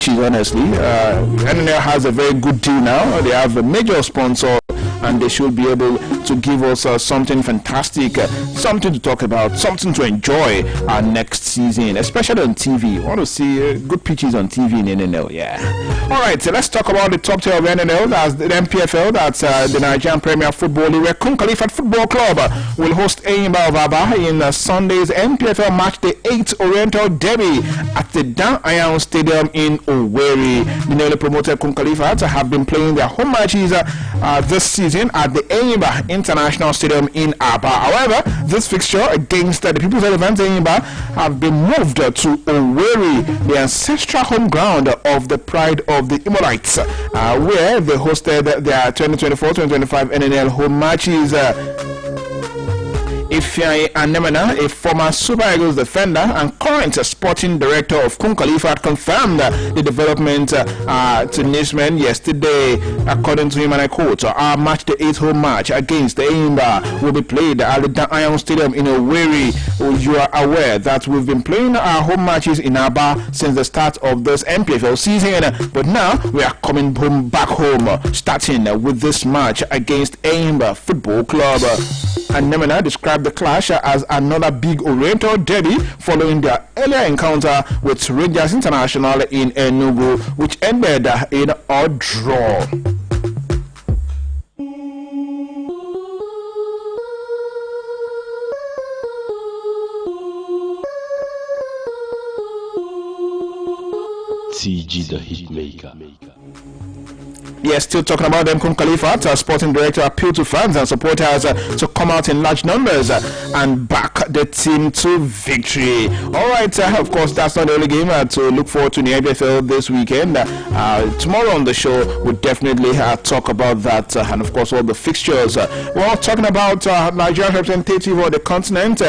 pitches, honestly. NNL has a very good deal now. They have a major sponsor, and they should be able to give us something fantastic, something to talk about, something to enjoy next season, especially on TV. I want to see good pitches on TV in NNL, yeah. All right, so let's talk about the top tier of NNL. That's the MPFL, that's the Nigerian Premier Football League, where Kun Khalifat Football Club will host Enyimba of Aba in Sunday's MPFL match, the 8th Oriental Derby at the Dan Ayan Stadium in Owerri. The newly promoted Kun Khalifat have been playing their home matches this season at the Enyimba International Stadium in Aba. However, this fixture against the People's Elephants Enyimba have been moved to Owerri, the ancestral home ground of the pride of the Imolites, where they hosted their 2024-2025 NNL home matches. Ifeanyi Anemana, a former Super Eagles defender and current sporting director of Kun Khalifat, confirmed the development to Nisman yesterday. According to him, and I quote, our match, the 8th home match against the Enyimba, will be played at the Iron Stadium in Owerri. You are aware that we've been playing our home matches in Aba since the start of this MPFL season, but now we are coming back home, starting with this match against Enyimba Football Club. And Nemena described the clash as another big Oriental derby following their earlier encounter with Rangers International in Enugu, which ended in a draw. TG the Hitmaker. Yes, still talking about them. Kun Khalifat, our sporting director, appealed to fans and supporters to come out in large numbers and back the team to victory. All right, of course, that's not the only game to look forward to in the IPFL this weekend. Tomorrow on the show, we'll definitely talk about that and, of course, all the fixtures. We're talking about Nigerian representative of the continent,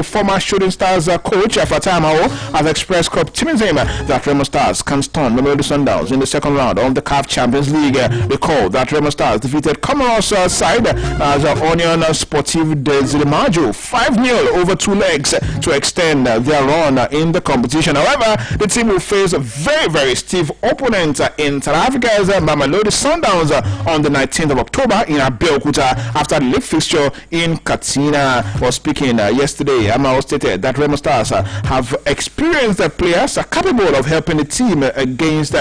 former Shooting Stars coach Fatai Amao has expressed optimism that Remo Stars can stun Mamelodi Sundowns in the second round of the CAF Champions League. Recall that Remo Stars defeated Comoros side as Onion Sportive de Zilimajo 5-0 over 2 legs to extend their run in the competition. However, the team will face a very, very stiff opponent in South Africa's Mamelodi Sundowns on the 19th of October in Abeokuta after the league fixture in Katsina. While speaking yesterday, Amao stated that Remo Stars have experienced players capable of helping the team against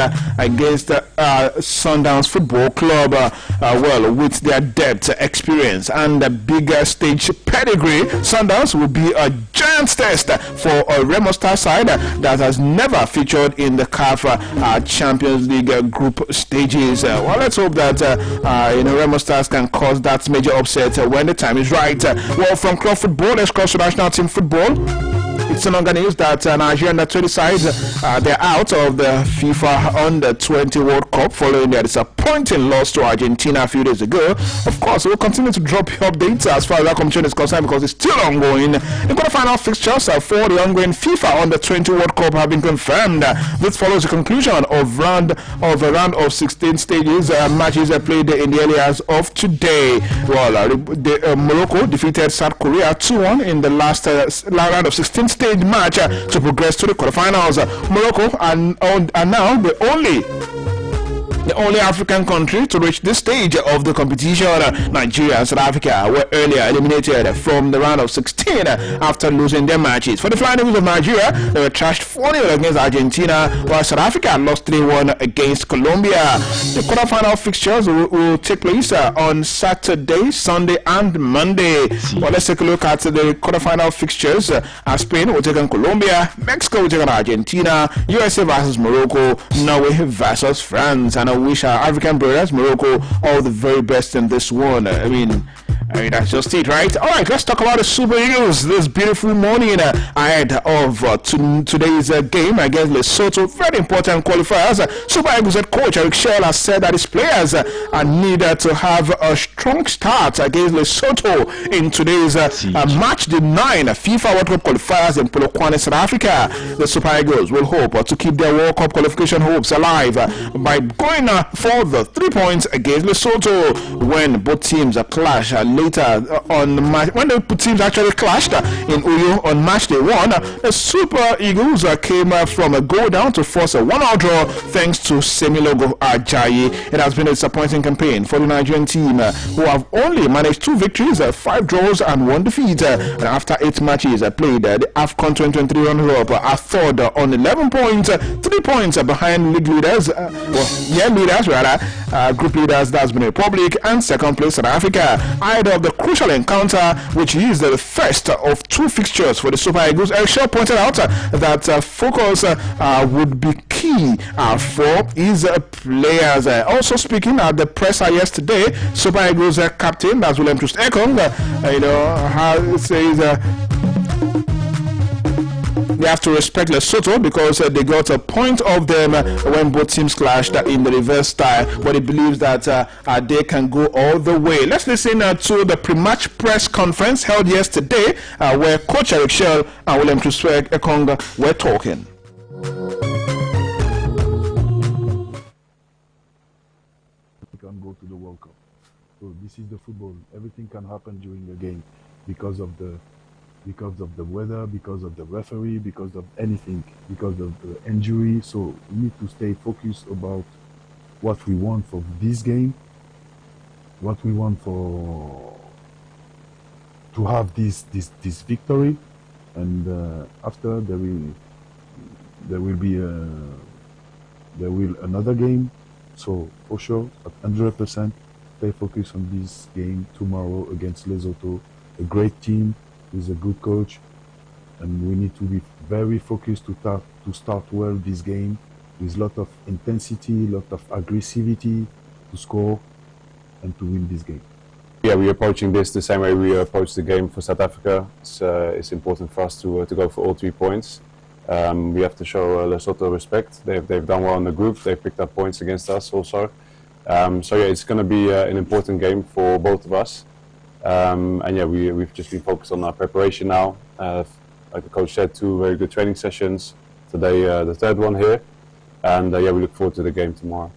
Sundowns Football Club, well, with their depth, experience, and a bigger stage pedigree. Sundowns will be a giant test for a Remo Star side that has never featured in the CAF Champions League group stages. Well, let's hope that Remo Stars can cause that major upset when the time is right. Well, from club football, let's cross to national team football. It's no longer news that Nigeria under-20 sides they're out of the FIFA Under-20 World Cup following their disappointing loss to Argentina a few days ago. Of course, we'll continue to drop updates as far as that competition is concerned because it's still ongoing. The quarterfinal fixtures for the ongoing FIFA Under-20 World Cup have been confirmed. This follows the conclusion of a round of 16 stages matches played in the early hours of today. Well, Morocco defeated South Korea 2-1 in the last round of 16 stage match to progress to the quarterfinals. Morocco are now the only African country to reach this stage of the competition. Nigeria and South Africa were earlier eliminated from the round of 16 after losing their matches. For the Flying Eagles of Nigeria, they were trashed 4-0 against Argentina, while South Africa lost 3-1 against Colombia. The quarterfinal fixtures will take place on Saturday, Sunday, and Monday. Well, let's take a look at the quarterfinal fixtures. Spain will take on Colombia, Mexico will take on Argentina, USA versus Morocco, Norway versus France. And I wish our African brothers, Morocco, all the very best in this one. I mean, that's just it, right? All right, let's talk about the Super Eagles this beautiful morning ahead of today's game against Lesotho. Very important qualifiers. Super Eagles head coach Eric Shell has said that his players need to have a strong start against Lesotho in today's match, the 9 FIFA World Cup qualifiers in Polokwane, South Africa. The Super Eagles will hope to keep their World Cup qualification hopes alive by going for the 3 points against Lesotho when both teams clash later when the teams actually clashed in Uyo on match day 1, the Super Eagles came from a goal down to force a 1-1 draw thanks to Semilogo Ajayi. It has been a disappointing campaign for the Nigerian team, who have only managed 2 victories, 5 draws and 1 defeat. And after 8 matches played, the AFCON 2023 runners-up are third on 11 points, 3 points behind league leaders, group leaders, that's Benin Republic, and second place South Africa, ahead of the crucial encounter, which is the first of 2 fixtures for the Super Eagles. Eric Shaw pointed out that focus would be key for his players. Also speaking at the presser yesterday, Super Eagles captain, that's William Troost Ekong, says they have to respect Lesotho because they got a point of them when both teams clashed in the reverse style, but he believes that they can go all the way. Let's listen to the pre-match press conference held yesterday where Coach Eric Shell and William Troost Ekong were talking. We can go to the World Cup. So this is the football. Everything can happen during the game because of the weather, because of the referee, because of anything, because of the injury. So we need to stay focused about what we want for this game, what we want to have this victory, and after there will another game. So for sure, at 100%, stay focused on this game tomorrow against Lesotho, a great team with a good coach, and we need to be very focused to start well this game with a lot of intensity, a lot of aggressivity to score and to win this game. Yeah, we're approaching this the same way we approached the game for South Africa. It's important for us to go for all 3 points. We have to show Lesotho respect. They've done well in the group. They've picked up points against us also. So yeah, it's going to be an important game for both of us. And yeah, we've just been focused on our preparation now. Like the coach said, 2 very good training sessions. Today, the 3rd one here. And yeah, we look forward to the game tomorrow.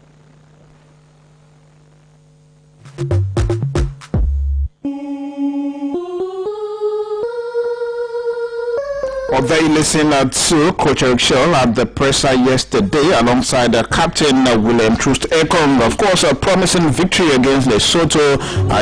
Well, they listened to Coach Eric Shell at the presser yesterday alongside Captain William Troost Ekong. Of course, a promising victory against Lesotho,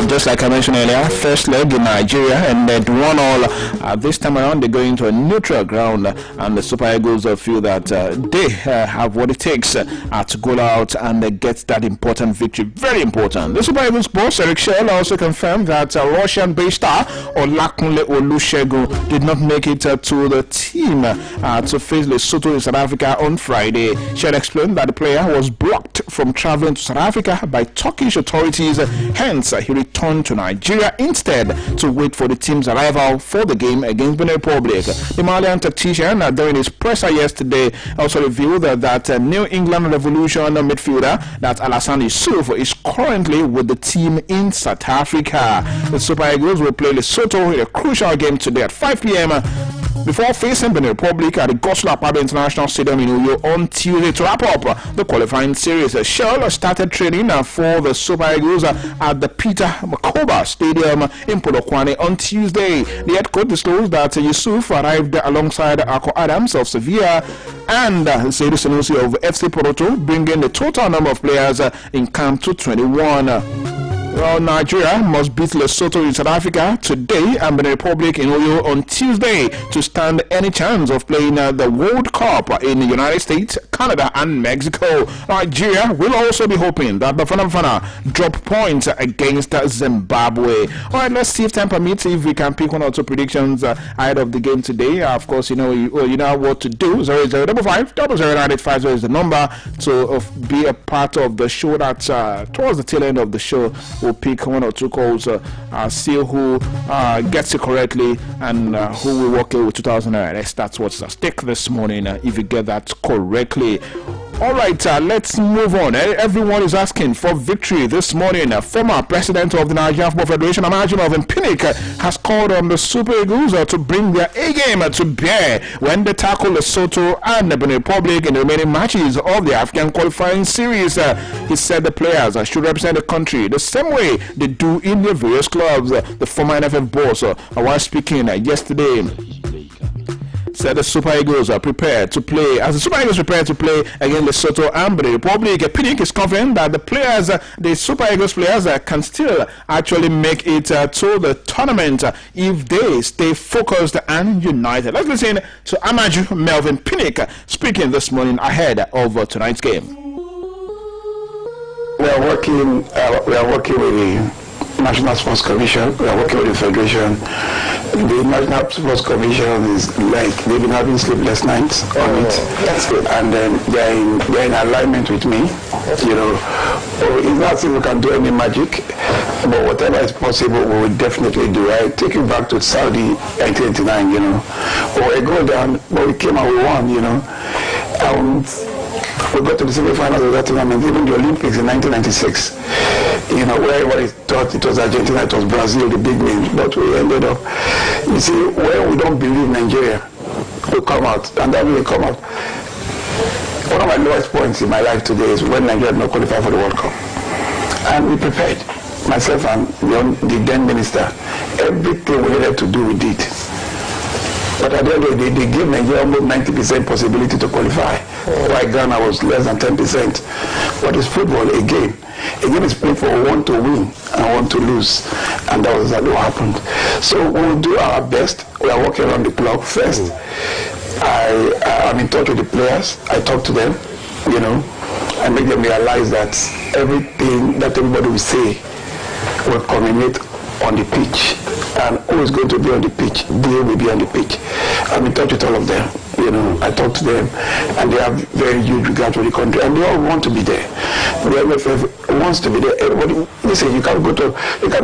just like I mentioned earlier, first leg in Nigeria, and then 1-1. This time around, they go into a neutral ground, and the Super Eagles feel that they have what it takes to go out and get that important victory. Very important. The Super Eagles boss, Eric Shell, also confirmed that Russian-based star Oluyole did not make it to the team to face Lesotho in South Africa on Friday. Shell explained that the player was blocked from traveling to South Africa by Turkish authorities, hence he returned to Nigeria instead to wait for the team's arrival for the game against Benin Republic. The Malian tactician during his presser yesterday also revealed that New England Revolution midfielder that Alassane Yusuf is currently with the team in South Africa. The Super Eagles will play Lesotho in a crucial game today at 5 p.m. before facing Benin Republic at the Goslow Akpabio International Stadium in Uyo on Tuesday to wrap up the qualifying series. Shell started training for the Super Eagles at the Peter Makoba Stadium in Polokwane on Tuesday. The head coach disclosed that Yusuf arrived alongside Ako Adams of Sevilla and Seydou Sanusi of FC Porto, bringing the total number of players in camp to 21. Well, Nigeria must beat Lesotho in South Africa today and Benin Republic in Uyo on Tuesday to stand any chance of playing the World Cup in the United States, Canada and Mexico. Nigeria will also be hoping that Bafana drop points against Zimbabwe. Alright, let's see if time permits, if we can pick 1 or 2 predictions ahead of the game today. Of course, you know what to do. 0055 00985 is the number to be a part of the show. That towards the tail end of the show, we'll pick 1 or 2 calls, see who gets it correctly and who will walk away with 2,000 naira. That's what's at stake this morning if you get that correctly. All right, let's move on. Everyone is asking for victory this morning. Former president of the Nigerian Football Federation, Amaju Melvin Pinnick, has called on the Super Eagles to bring their A-game to bear when they tackle Lesotho and the Benin Republic in the remaining matches of the African qualifying series. He said the players should represent the country the same way they do in their various clubs. The former NFF boss, while speaking yesterday, said the Super Eagles are prepared to play. As the Super Eagles prepare to play against Lesotho and the Republic, Pinnick is confident that the players, the Super Eagles players, can still actually make it to the tournament if they stay focused and united. Let's listen to Amaju Melvin Pinnick speaking this morning ahead of tonight's game. We are working with the National Sports Commission. We are working with the Federation. The National Sports Commission is like they've been having sleepless nights on it. That's good. And then they're in alignment with me. You know, it's not as if we can do any magic, but whatever is possible, we will definitely do. I take you back to Saudi 1989. You know, we go down, but we came out, we won. You know, we got to the semi-finals of that tournament, even the Olympics in 1996. You know, where everybody thought it was Argentina, it was Brazil, the big names, but we ended up. You see, when we don't believe Nigeria, we come out, and then we come out. One of my lowest points in my life today is when Nigeria did not qualify for the World Cup. And we prepared, myself and the then minister, everything we needed to do, we did. But at the end of the day, they gave Nigeria almost 90% possibility to qualify. While Ghana was less than 10%. But it's football, a game. A game is played for one to win and one to lose. And that was exactly what happened. So we will do our best. We are working around the clock first. I'm in touch with the players. I talk to them, you know, and make them realize that everything that everybody will say will culminate on the pitch. And who is going to be on the pitch? They will be on the pitch. I'm in touch with all of them. You know, I talk to them, and they have very huge regard for the country, and they all want to be there. The MFF wants to be there. Everybody, listen, you can't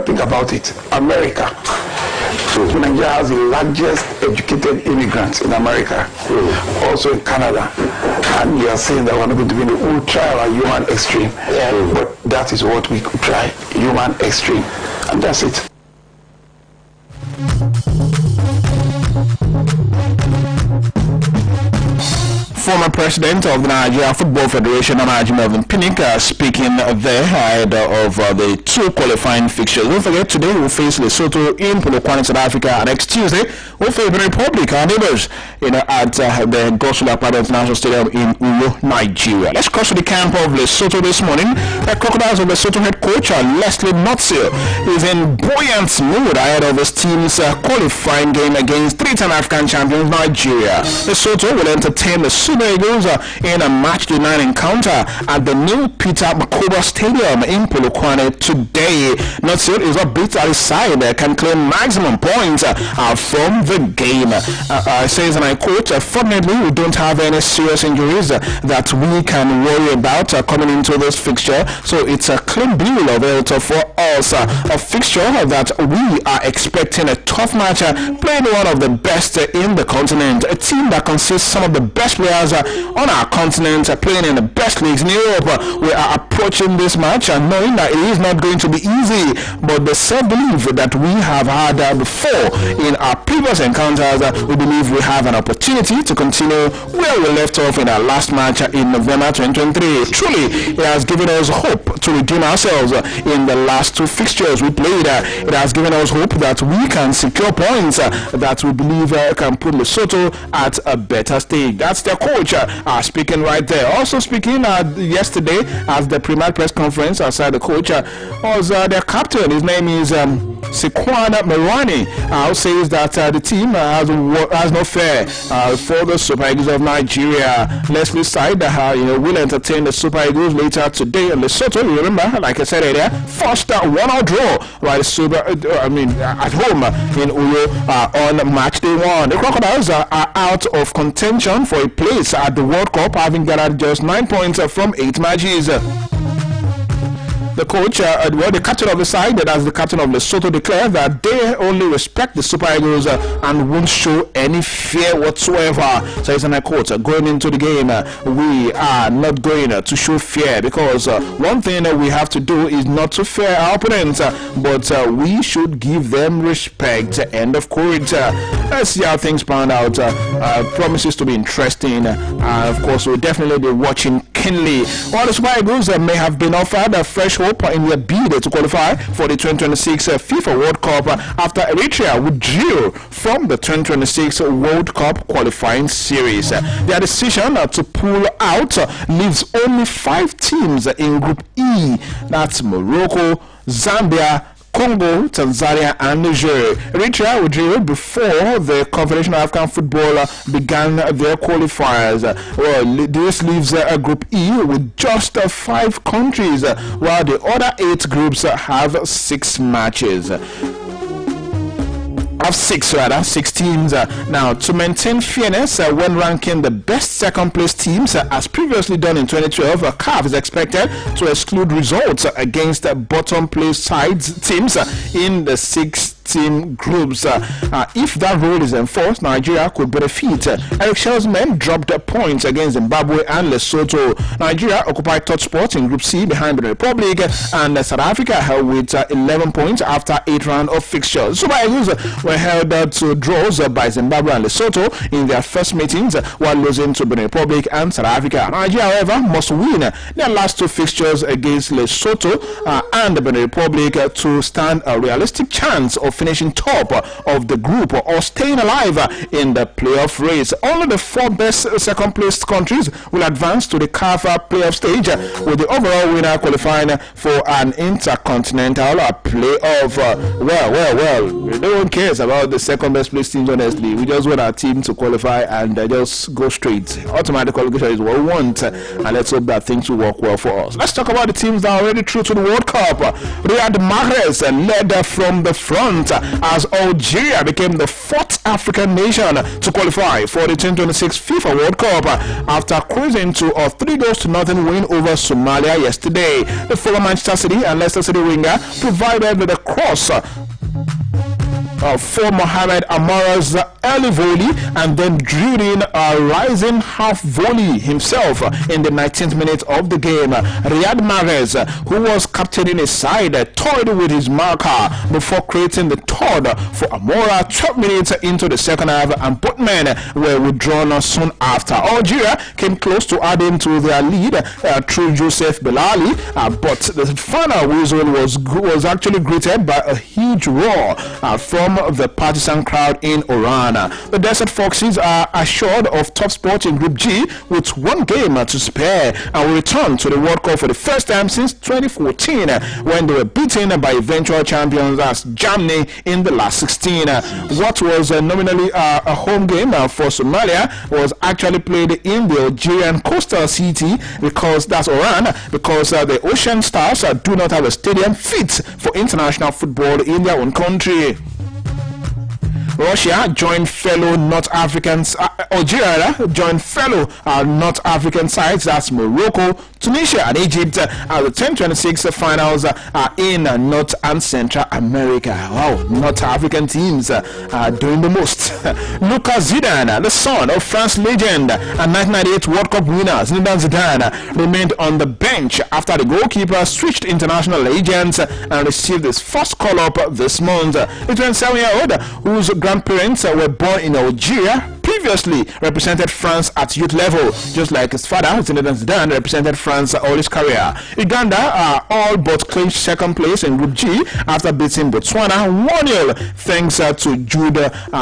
think about it. America. Nigeria has the largest educated immigrants in America, also in Canada. And you are saying that we're not going to be we'll try our human extreme. But that is what we could try, human extreme. And that's it. Former president of the Nigeria Football Federation, Amaju Melvin Pinnick, speaking there ahead of the two qualifying fixtures. Don't forget, today we'll face Lesotho in Polokwane, South Africa, and next Tuesday we'll face the Republic, our neighbors, at the Godswill Akpabio International Stadium in Uyo, Nigeria. Let's cross to the camp of Lesotho this morning. The Crocodiles of Lesotho head coach Leslie Notsil is in buoyant mood ahead of his team's qualifying game against three-time African champions Nigeria. Lesotho will entertain the Super Eagles in a match-day 9 encounter at the new Peter Makoba Stadium in Polokwane today. Notsil is upbeat that his side can claim maximum points from the game. Says, and I quote, "Fortunately, we don't have any serious injuries that we can worry about coming into this fixture, so it's a clean bill of health for us. A fixture that we are expecting a tough match, playing one of the best in the continent, a team that consists some of the best players on our continent, playing in the best leagues in Europe. We are approaching this match and knowing that it is not going to be easy, but the self-belief that we have had before in our previous encounters, we believe we have an opportunity to continue where we left off in our last match in November 2023. Truly, it has given us hope to redeem ourselves in the last two fixtures we played. It has given us hope that we can secure points that we believe can put Lesotho at a better stage." That's their coach speaking right there. Also speaking yesterday at the pre-match press conference outside the coach was their captain. His name is Sikwana Merwani, who says that the team has no fear for the Super Eagles of Nigeria. Leslie's side will entertain the Super Eagles later today in Lesotho. You remember, like I said earlier, first 1-1 draw by the Super, at home in Uyo on match day 1. The Crocodiles are out of contention for a place at the World Cup, having gathered just 9 points from 8 matches. the coach, the captain of the side, that's the captain of Lesotho, declared that they only respect the Super Eagles and won't show any fear whatsoever. So it's a quote, going into the game, we are not going to show fear, because one thing we have to do is not to fear our opponents, but we should give them respect. End of quote. Let's see how things pan out. Promises to be interesting. Of course, we'll definitely be watching keenly. While the Super Eagles may have been offered a fresh hope in their bid to qualify for the 2026 FIFA World Cup after Eritrea withdrew from the 2026 World Cup qualifying series. Their decision to pull out leaves only 5 teams in Group E. That's Morocco, Zambia, Congo, Tanzania, and Niger. Eritrea withdrew before the Confederation of African Football began their qualifiers. Well, this leaves Group E with just 5 countries, while the other 8 groups have 6 matches. Of 6 teams. Now, to maintain fairness when ranking the best second place teams, as previously done in 2012, CAF is expected to exclude results against bottom place sides teams in the 6-team groups. If that rule is enforced, Nigeria could benefit. Eric Shell's men dropped points against Zimbabwe and Lesotho. Nigeria occupied third spot in Group C behind the Republic, and South Africa held with 11 points after 8 rounds of fixtures. Super Eagles were held to draws by Zimbabwe and Lesotho in their first meetings, while losing to the Republic and South Africa. Nigeria, however, must win their last 2 fixtures against Lesotho and the Republic to stand a realistic chance of finishing top of the group or staying alive in the playoff race. Only the 4 best second place countries will advance to the CAF playoff stage, with the overall winner qualifying for an intercontinental playoff. Well, no one cares about the second best place teams, honestly. We just want our team to qualify and just go straight. Automatic qualification is what we want, and let's hope that things will work well for us. Let's talk about the teams that are already through to the World Cup. Riyad Mahrez led from the front as Algeria became the 4th African nation to qualify for the 2026 FIFA World Cup after cruising to a 3-0 win over Somalia yesterday. The former Manchester City and Leicester City winger provided with a cross for Mohamed Amara's early volley and then drilled in a rising half volley himself in the 19th minute of the game. Riyad Mahrez, who was captaining his side, toyed with his marker before creating the third for Amora 12 minutes into the second half, and both men were withdrawn soon after. Algeria came close to adding to their lead through Joseph Belali, but the final whistle was actually greeted by a huge roar from the partisan crowd in Oran. The Desert Foxes are assured of top spot in Group G with 1 game to spare and will return to the World Cup for the first time since 2014, when they were beaten by eventual champions as Germany in the last 16. What was nominally a home game for Somalia was actually played in the Algerian coastal city, because that's Oran, because the Ocean Stars do not have a stadium fit for international football in their own country. Russia joined fellow North Africans, Algeria joined fellow North African sides, that's Morocco, Tunisia, and Egypt, as the 2026 finals are in North and Central America. Wow, North African teams are doing the most. Lucas Zidane, the son of France legend and 1998 World Cup winner Zinedine Zidane, remained on the bench after the goalkeeper switched international agents and received his first call-up this month. The 27-year-old, whose grandparents were born in Algeria, previously represented France at youth level, just like his father, Zinedine Zidane, represented France all his career. Uganda all but clinched second place in Group G after beating Botswana 1-0 thanks to Jude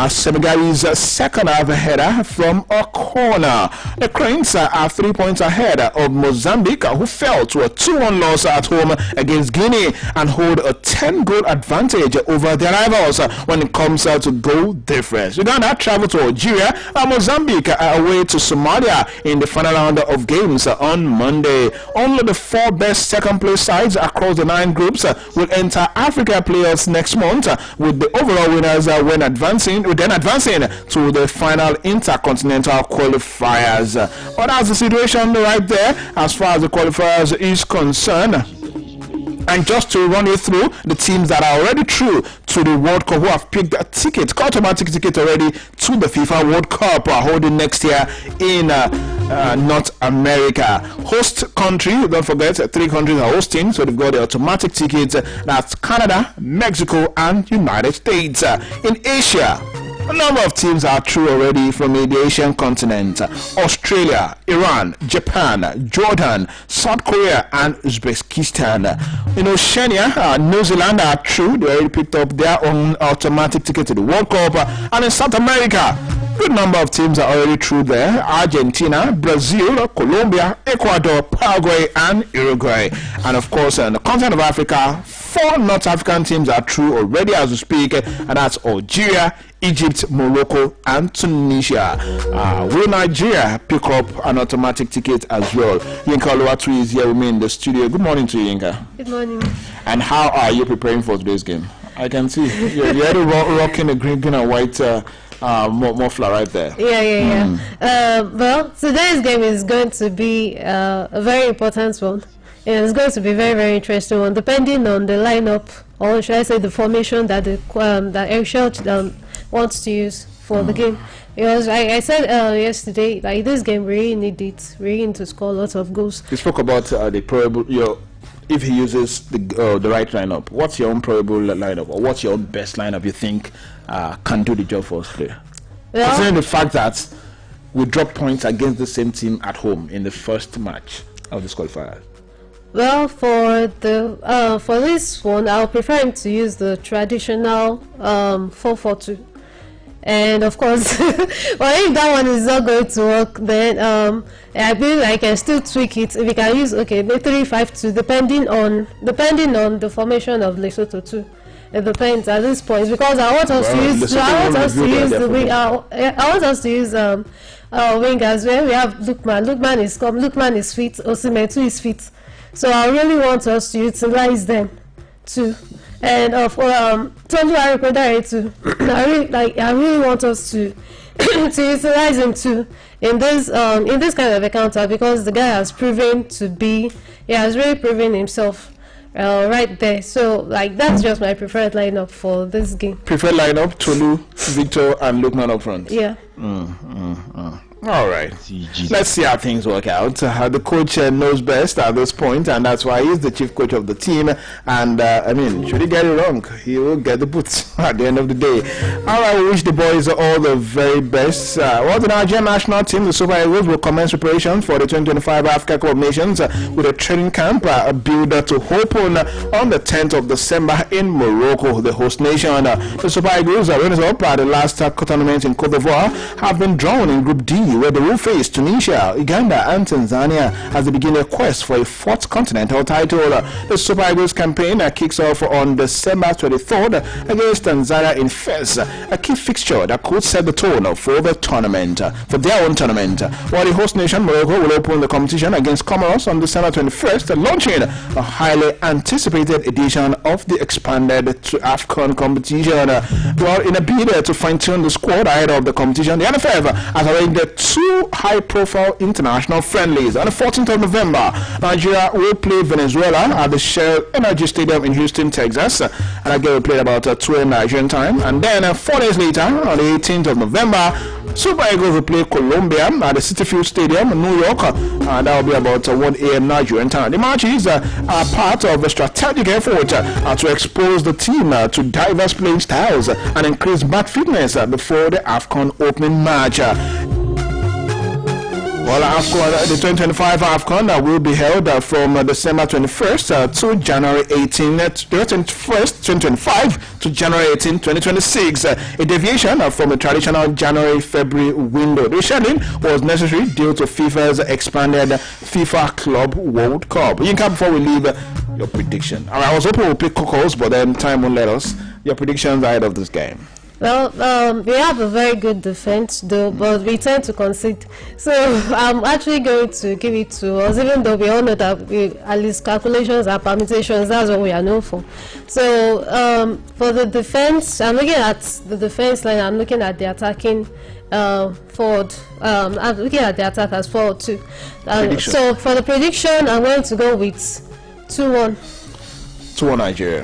Semigari's second half header from a corner. The Cranes are 3 points ahead of Mozambique, who fell to a 2-1 loss at home against Guinea and hold a 10-goal advantage over their rivals when it comes to goal difference. Uganda traveled to Algeria and Mozambique are away to Somalia in the final round of games on Monday. Only the 4 best second place sides across the 9 groups will enter Africa playoffs next month, with the overall winners then advancing to the final intercontinental qualifiers. But that's the situation right there as far as the qualifiers is concerned. And just to run you through the teams that are already through to the World Cup, who have picked a ticket, automatic ticket already to the FIFA World Cup holding next year in North America. Host country, don't forget, 3 countries are hosting, so they've got the automatic tickets. That's Canada, Mexico, and United States. In Asia, a number of teams are through already from the Asian continent. Australia, Iran, Japan, Jordan, South Korea, and Uzbekistan. In Oceania, New Zealand are through. They already picked up their own automatic ticket to the World Cup. And in South America, good number of teams are already through there. Argentina, Brazil, Colombia, Ecuador, Paraguay, and Uruguay. And of course, in the continent of Africa, 4 North African teams are through already as we speak, and that's Algeria, Egypt, Morocco, and Tunisia. Will Nigeria pick up an automatic ticket as well? Yinka Oluwatu is here with me in the studio. Good morning to you, Yinka. Good morning. And how are you preparing for today's game? I can see you're already rocking the green and white muffler right there. Yeah. Well, today's game is going to be a very important one. And it's going to be a very, very interesting one, depending on the lineup, or should I say the formation that that Eric wants to use for the game. Because I said yesterday, like, this game, we really need it. We really need to score lots of goals. You spoke about the probable, if he uses the right lineup. What's your own probable lineup, or what's your own best lineup you think can do the job for us today? Well, considering the fact that we dropped points against the same team at home in the first match of this qualifier. Well, for this one, I'll prefer him to use the traditional 4-4-2. And of course, well, if that one is not going to work, then I believe I can still tweak it. If we can use the 3-5-2, depending on the formation of Lesotho too. It depends at this point, because I want us to use wingers where we have Lukman. Lukman is fit. Osimetu is fit. So I really want us to utilize them too. And Tondu Aripodare too. I really want us to utilize him too in this kind of encounter, because the guy has really proven himself right there. So that's just my preferred lineup for this game. Preferred lineup: Tolu, Victor, and Lukman up front. Yeah. All right. Let's see how things work out. The coach knows best at this point, and that's why he's the chief coach of the team. And I mean, should he get it wrong, he will get the boots at the end of the day. All right, we wish the boys all the very best. Well, the Nigerian national team, the Super Eagles, will commence preparations for the 2025 Africa Cup of Nations with a training camp built to open on the 10th of December in Morocco, the host nation. The Super Eagles, runners up at the last tournament in Cote d'Ivoire, have been drawn in Group D, where they will face Tunisia, Uganda, and Tanzania as they begin a quest for a 4th continental title. The Super Eagles campaign kicks off on December 23rd against Tanzania in Fez, a key fixture that could set the tone for the tournament, for their own tournament. While the host nation, Morocco, will open the competition against Comoros on December 21st, launching a highly anticipated edition of the expanded AFCON competition. Well, in a bid to fine-tune the squad ahead of the competition, the NFF has arranged 2 high-profile international friendlies. On the 14th of November, Nigeria will play Venezuela at the Shell Energy Stadium in Houston, Texas, and that game will play about 2 a.m. Nigerian time. And then 4 days later, on the 18th of November, Super Eagles will play Colombia at the Citi Field Stadium in New York, and that will be about 1 a.m. Nigerian time. The matches are part of a strategic effort to expose the team to diverse playing styles and increase match fitness before the AFCON opening match. Well, AFCON, the 2025 AFCON will be held from December 21st to January 18, 2025 to January 18, 2026. A deviation from the traditional January-February window. The rescheduling was necessary due to FIFA's expanded FIFA Club World Cup. Yinka, before we leave, your prediction. I was hoping we'll pick Cocos, but then time won't let us. Your predictions ahead of this game. Well, we have a very good defense, though, but we tend to concede. So I'm actually going to give it to us, even though we all know that at least calculations and permutations, that's what we are known for. So for the defense, I'm looking at the defense line, I'm looking at the attacking forward. I'm looking at the attackers forward too. So for the prediction, I'm going to go with 2-1. to Nigeria.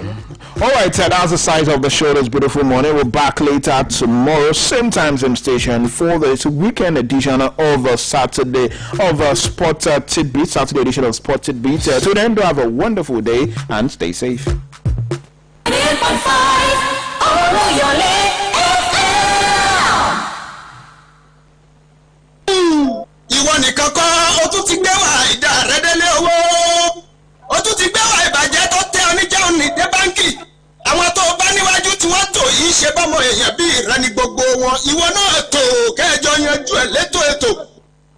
All right, that's the size of the show this beautiful morning. We're back later tomorrow, same time, same station, for this weekend edition of Saturday of Sport Tit Bits, Saturday edition of Sport Tit Bits. So then, do have a wonderful day and stay safe. Ìwọ nìkan kọ́ o tún ti gbé wá ìdá rẹ délé owó o tún ti gbé wá ìbàjẹ́ tó tẹ oníjẹun ní dé báńkì àwọn tó bá níwájú tí wọ́n tò yìí ṣe bọ́mọ èèyàn bí ìrẹ́ni gbogbo wọn ìwọ náà tò kẹjọ yanjú ẹ̀ létò ètò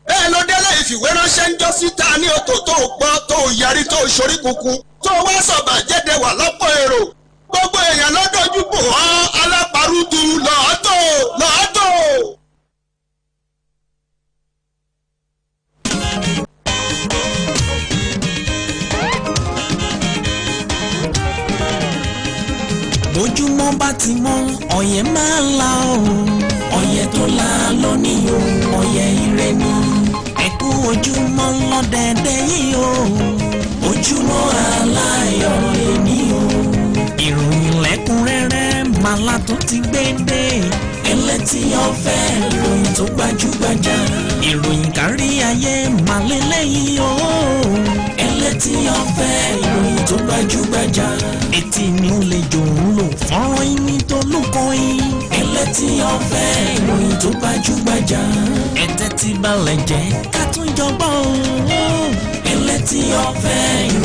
bẹ́ẹ̀ ló délé ìfìwéránṣẹ́ ń jọ síta ní òtò tó gbọ́ tó yarí tó ṣorí kunkun tó wá sọ̀bà jẹ́dẹ̀ wà lọ́pọ̀ èrò gbogbo èèyàn lọ́dọ̀jú bò ọ́ alápàrúdù lọ́ọ́tò. Bójúmọ́ bá ti mọ́ ọ̀yẹ́ máa ń la o ọ̀yẹ́ tó la lọ ní o ọ̀yẹ́ ire ni ẹ̀kú ojúmọ́ lọ́dẹ̀ẹ̀dẹ̀ yìí o ojúmọ́ aláyọ̀ èní o ìròyìn lẹ́kùnrẹ́rẹ́ màlá tó ti gbé dé ẹlẹ́tì ọ̀fẹ́ ìròyìn tó gbajúgbajà ìròyìn kárí ayé màlẹ́lẹ́yìn o ẹlẹ́tì ọ̀fẹ́ ìròyìn tó gbajúgbajà etí ni ó lè jòun lò fọ́nrán ìní tó lóko yìí ẹlẹ́tì ọ̀fẹ́ ìròyìn tó gbajúgbajà ẹ̀tẹ́ tí balẹ̀ jẹ́ ká tún jọ gbọ́ ẹlẹ́tì ọ̀fẹ́ ìròyìn.